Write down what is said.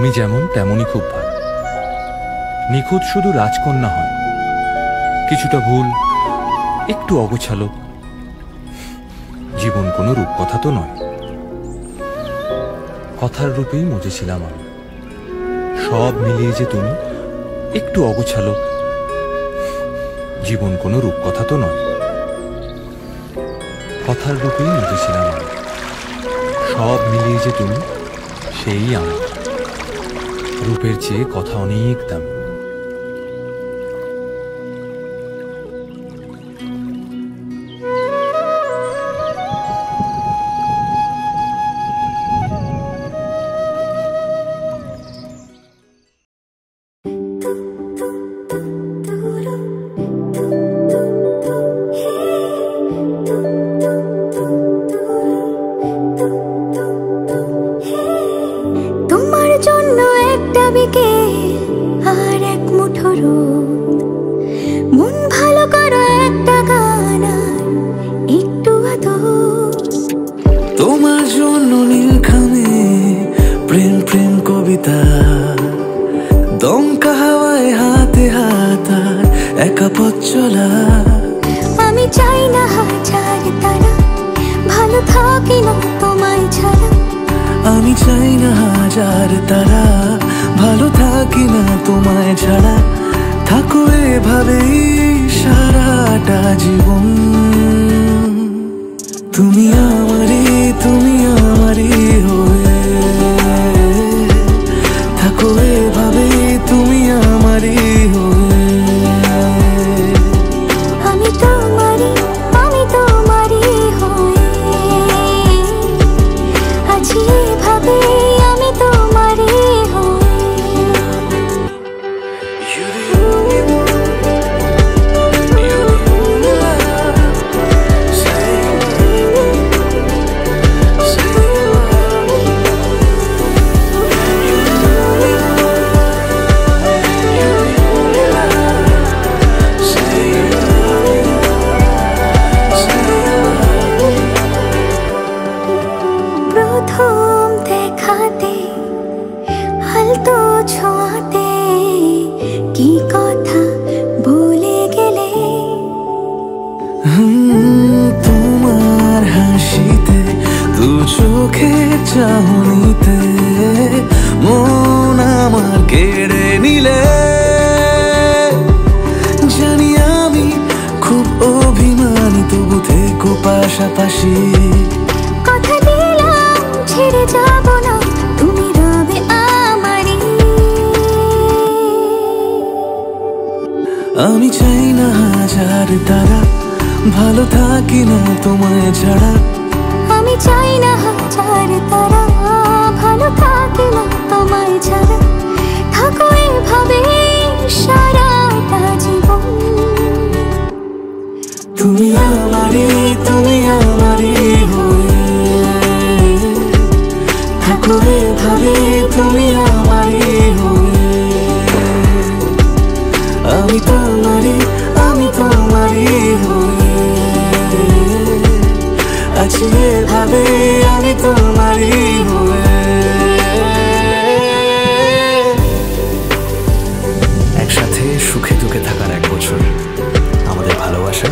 তুমি যেমন তেমনই খুব ভালো। নিখুঁত শুধু রাজকন্যা হয়, কিছুটা ভুল, একটু অগোছালো। জীবন কোনো রূপকথা তো নয়, কথার রূপেই মজেছিলাম আমি। সব মিলিয়ে যে তুমি একটু অগোছালো। জীবন কোনো রূপকথা তো নয়, কথার রূপেই মজেছিলাম আমি। সব মিলিয়ে যে তুমি সেই আমি। রূপের চেয়ে কথা অনেক দামি। তোমার জন্য একটা বিকেল আর এক মুঠো রোদ, মন ভালো করো একটা গান আর একটু আদর। তোমার জন্য নীলখামে প্রেম প্রেম কবিতা, দমকা হাওয়ায় হাতে হাত আর একা পথ চলা। আমি চাই না হাজার তারা, ভালো থাকি না তোমায় ছাড়া। আমি চাই না হাজার তারা, ভালো থাকি না তোমায় ছাড়া। থাকো এভাবেই সারাটা জীবন। তুমি আমারই, তুমি আমারই হয়ে থাকো এভাবেই, তুমি আমারই হয়ে। আমি তোমারই, আমি তোমারই হয়ে আছি এভাবে, আমি তোমারই হয়ে। প্রথম দেখাতে হালতো ছোঁয়াতে কি কথা বলে গেলে। তোমার হাসিতে, দু চোখে চাহনিতে মন আমার কেড়ে নিলে। জানি আমি খুব অভিমানী, তবু থেকো পাশাপাশি। কথা দিলাম ছেড়ে যাব না, তুমি রবে আমারই। আমি চাই না হাজার তারা, ভালো থাকি না তোমায় ছাড়া। আমি চাই না হাজার তারা, ভালো থাকি না তোমায় ছাড়া। থাকো এভাবে সারাটা জীবন। তুমি আমারই, তুমি আমারই হয়ে থাকো এভাবে, তুমি আমারই হয়ে। আমি তোমারই, আমি তোমারই হয়ে আছি এভাবে, আমি তোমারই হয়ে। একসাথে সুখে দুঃখে থাকার 1 বছর আমাদের ভালোবাসা।